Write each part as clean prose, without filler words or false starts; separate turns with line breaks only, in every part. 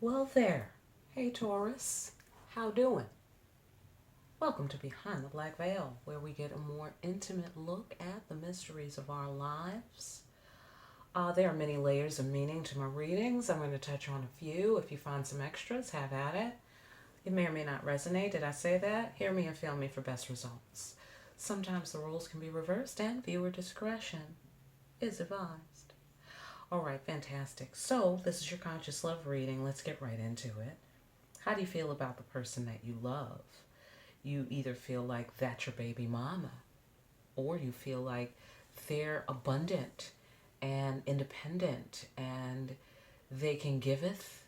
Well there. Hey Taurus, how doing? Welcome to Behind the Black Veil, where we get a more intimate look at the mysteries of our lives. There are many layers of meaning to my readings. I'm going to touch on a few. If you find some extras, have at it. It may or may not resonate. Did I say that? Hear me and feel me for best results. Sometimes the roles can be reversed, and viewer discretion is advised. All right, fantastic. So, this is your conscious love reading. Let's get right into it. How do you feel about the person that you love? You either feel like that's your baby mama, or you feel like they're abundant and independent and they can giveth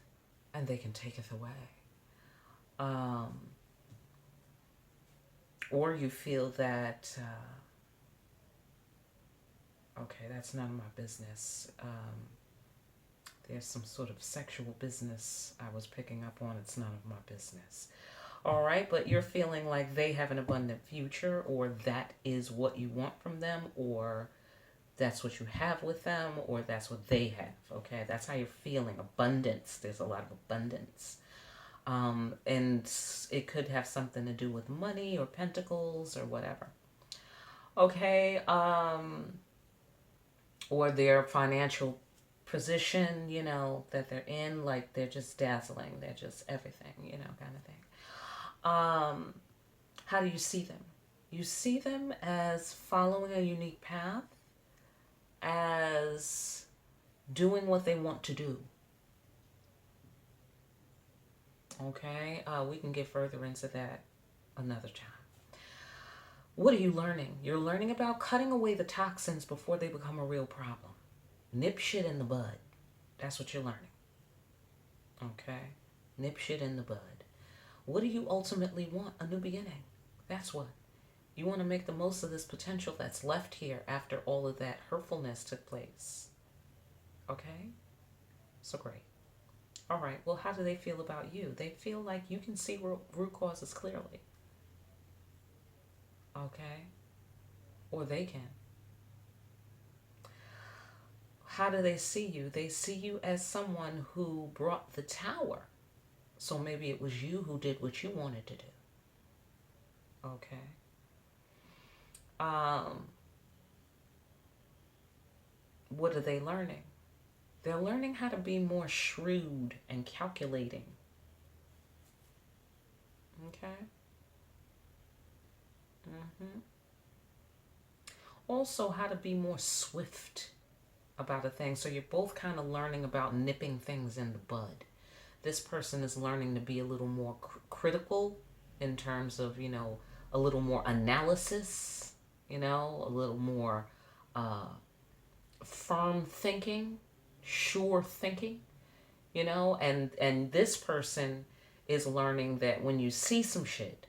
and they can taketh away. Um, or you feel that, okay, that's none of my business. There's some sort of sexual business I was picking up on. It's none of my business. All right, but you're feeling like they have an abundant future, or that is what you want from them, or that's what you have with them, or that's what they have. Okay, that's how you're feeling. Abundance. There's a lot of abundance. And it could have something to do with money or pentacles or whatever. Okay, or their financial position, that they're in, like they're just dazzling, they're just everything, kind of thing. How do you see them? You see them as following a unique path, as doing what they want to do. Okay, we can get further into that another time. What are you learning? You're learning about cutting away the toxins before they become a real problem. Nip shit in the bud. That's what you're learning. Okay? Nip shit in the bud. What do you ultimately want? A new beginning. That's what. You want to make the most of this potential that's left here after all of that hurtfulness took place. Okay? So great. All right, well, how do they feel about you? They feel like you can see root causes clearly. Okay? Or they can. How do they see you? They see you as someone who brought the tower. So maybe it was you who did what you wanted to do. Okay? What are they learning? They're learning how to be more shrewd and calculating. Okay? Also, how to be more swift about a thing. So you're both kind of learning about nipping things in the bud. This person is learning to be a little more critical in terms of, a little more analysis, a little more firm thinking, sure thinking, and this person is learning that when you see some shit,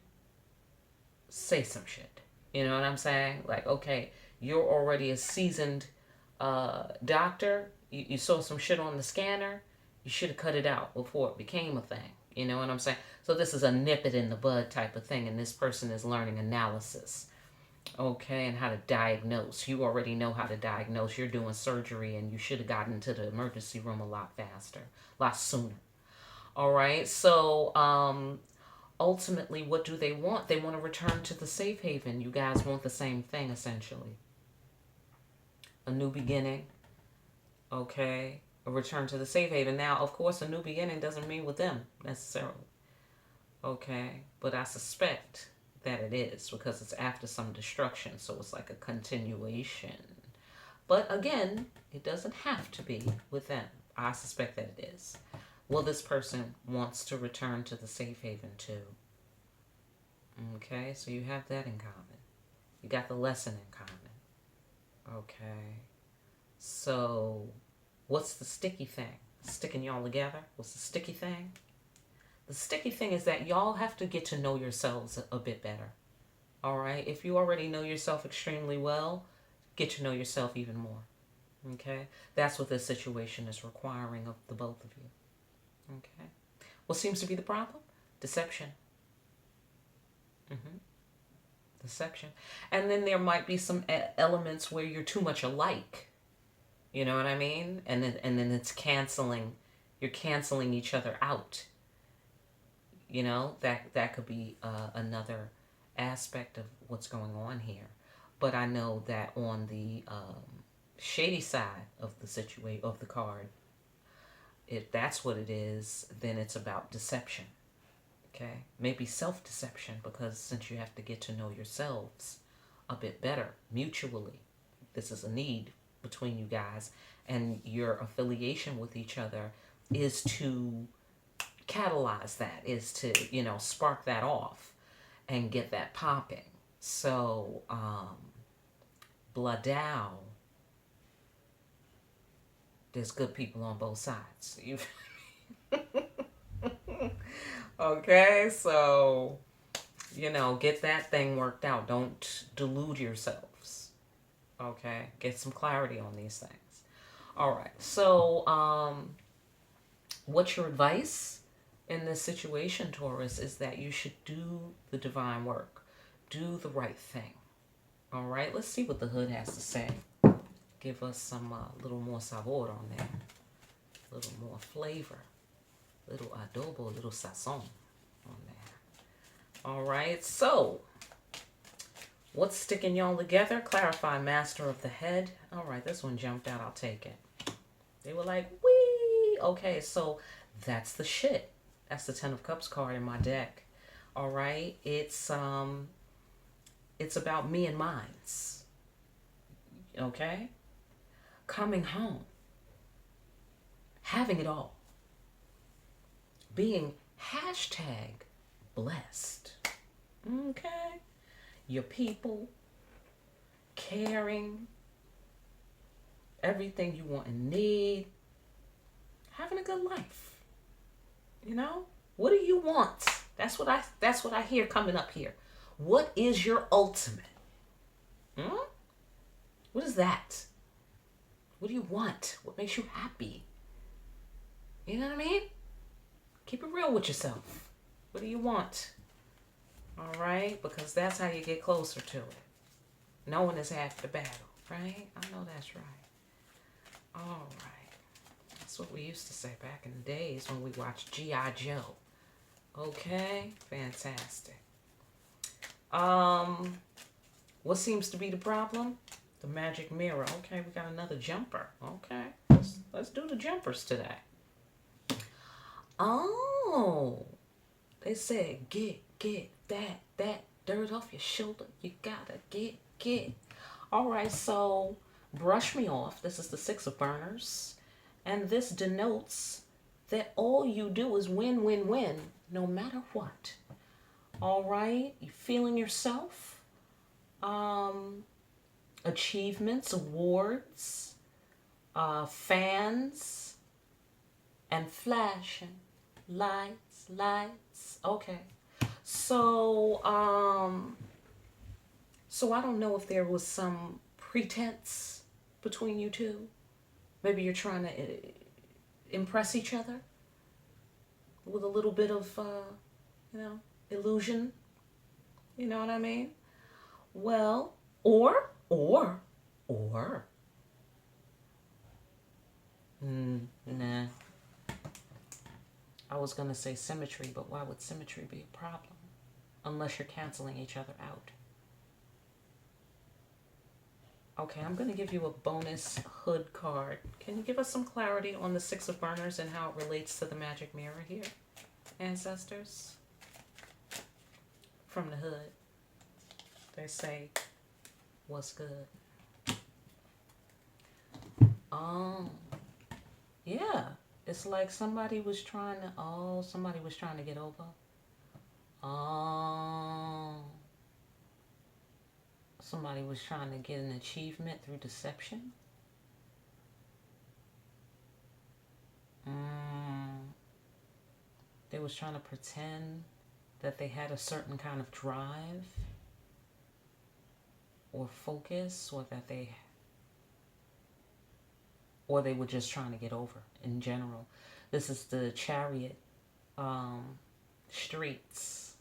say some shit. You know what I'm saying? Like, okay, you're already a seasoned doctor. You saw some shit on the scanner. You should have cut it out before it became a thing. You know what I'm saying? So this is a nip it in the bud type of thing, and this person is learning analysis. Okay, and how to diagnose. You already know how to diagnose. You're doing surgery, and you should have gotten to the emergency room a lot faster, a lot sooner. All right, so ultimately, what do they want? They want to return to the safe haven. You guys want the same thing, essentially. A new beginning, okay? A return to the safe haven. Now, of course, a new beginning doesn't mean with them, necessarily, okay? But I suspect that it is, because it's after some destruction, so it's like a continuation. But again, it doesn't have to be with them. I suspect that it is. Well, this person wants to return to the safe haven too. Okay, so you have that in common. You got the lesson in common. Okay. So, what's the sticky thing? Sticking y'all together? What's the sticky thing? The sticky thing is that y'all have to get to know yourselves a bit better. All right? If you already know yourself extremely well, get to know yourself even more. Okay? That's what this situation is requiring of the both of you. Okay? What seems to be the problem? Deception. Deception. And then there might be some elements where you're too much alike. You know what I mean? And then it's canceling You're canceling each other out. You know, that could be another aspect of what's going on here. But I know that on the shady side of the situation of the card, if that's what it is, then it's about deception. Okay, maybe self-deception, because since you have to get to know yourselves a bit better mutually, this is a need between you guys, and your affiliation with each other is to catalyze that, is to, you know, spark that off and get that popping. So Bladow, there's good people on both sides. Okay, so, you know, get that thing worked out. Don't delude yourselves. Okay, get some clarity on these things. All right, so what's your advice in this situation, Taurus, is that you should do the divine work. Do the right thing. All right, let's see what the hood has to say. Give us some little more sabor on there. A little more flavor. Little adobo, little sazon on there. All right, so what's sticking y'all together? Clarify, master of the head. All right, this one jumped out. I'll take it. They were like, wee. Okay, so that's the shit. That's the Ten of Cups card in my deck. All right, it's about me and mines. Okay, coming home, having it all, being hashtag blessed. Okay, your people, caring, everything you want and need, having a good life. You know, what do you want? That's what I hear coming up here. What is your ultimate? What is that? What do you want? What makes you happy? You know what I mean? Keep it real with yourself. What do you want? All right? Because that's how you get closer to it. Knowing is half the battle, right? I know that's right. All right. That's what we used to say back in the days when we watched G.I. Joe. Okay? Fantastic. What seems to be the problem? The magic mirror. Okay, we got another jumper. Okay. Let's do the jumpers today. Oh, they said get that dirt off your shoulder. You gotta get. All right, so brush me off. This is the Six of Burners, and this denotes that all you do is win, win, win, no matter what. All right, you feeling yourself? Achievements, awards, fans, and flashing lights. Okay. So I don't know if there was some pretense between you two. Maybe you're trying to impress each other with a little bit of, illusion. You know what I mean? Well, or, nah. I was going to say symmetry, but why would symmetry be a problem? Unless you're canceling each other out. Okay, I'm going to give you a bonus hood card. Can you give us some clarity on the Six of Burners and how it relates to the magic mirror here, ancestors? From the hood, they say, what's good? Yeah. It's like somebody was trying to get over. Somebody was trying to get an achievement through deception. They was trying to pretend that they had a certain kind of drive or focus, or they were just trying to get over in general. This is the Chariot streets.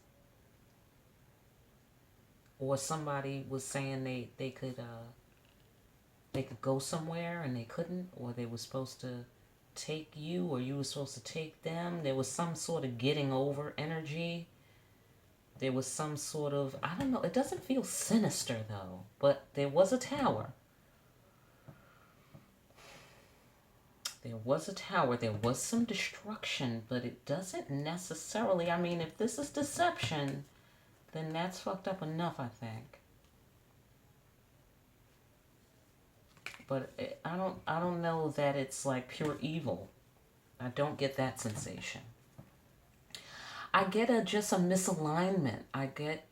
Or somebody was saying they could go somewhere and they couldn't, or they were supposed to take you or you were supposed to take them. There was some sort of getting over energy. There was some sort of, I don't know, it doesn't feel sinister though, but there was a tower. There was a tower. There was some destruction, but it doesn't necessarily, I mean, if this is deception, then that's fucked up enough, I think. But I don't know that it's like pure evil. I don't get that sensation. I get just a misalignment. I get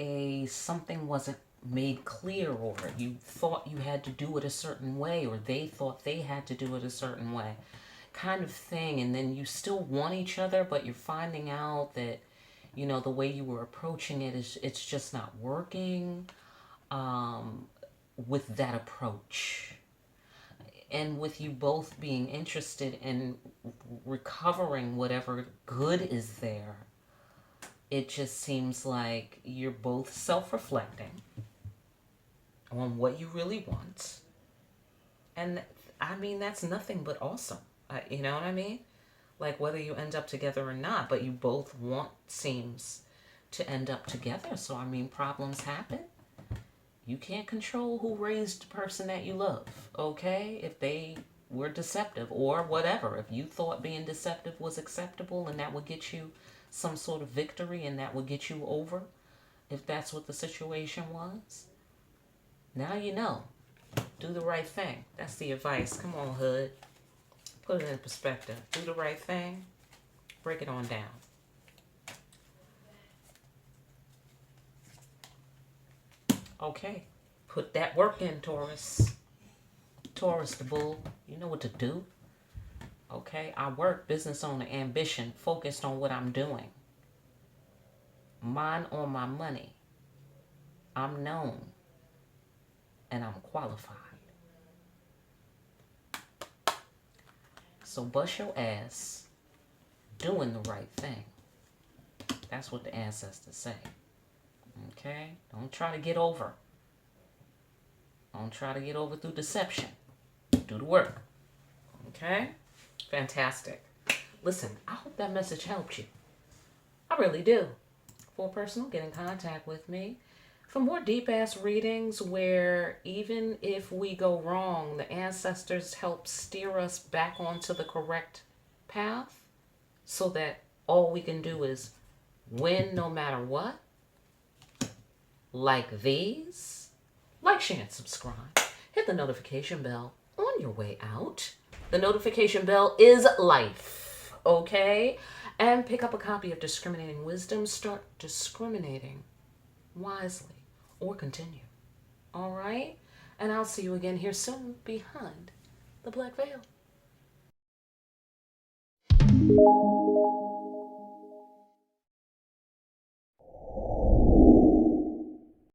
something wasn't made clear, or you thought you had to do it a certain way, or they thought they had to do it a certain way, kind of thing. And then you still want each other, but you're finding out that, you know, the way you were approaching it it's just not working with that approach. And with you both being interested in recovering whatever good is there, it just seems like you're both self-reflecting on what you really want. And I mean, that's nothing but awesome. You know what I mean? Like, whether you end up together or not, but you both want, seems to end up together. So, I mean, problems happen. You can't control who raised the person that you love, okay? If they were deceptive or whatever. If you thought being deceptive was acceptable and that would get you some sort of victory and that would get you over, if that's what the situation was, now you know. Do the right thing. That's the advice. Come on, hood. Put it in perspective. Do the right thing. Break it on down. Okay. Put that work in, Taurus. Taurus the bull. You know what to do. Okay. I work, business owner, ambition, focused on what I'm doing. Mind on my money. I'm known. And I'm qualified. So bust your ass doing the right thing. That's what the ancestors say. Okay? Don't try to get over. Don't try to get over through deception. Do the work. Okay? Fantastic. Listen, I hope that message helped you. I really do. For personal, get in contact with me. For more deep-ass readings where even if we go wrong, the ancestors help steer us back onto the correct path so that all we can do is win no matter what. Like these. Like, share, and subscribe. Hit the notification bell on your way out. The notification bell is life, okay? And pick up a copy of Discriminating Wisdom. Start discriminating wisely. Or continue. All right? And I'll see you again here soon behind the black veil.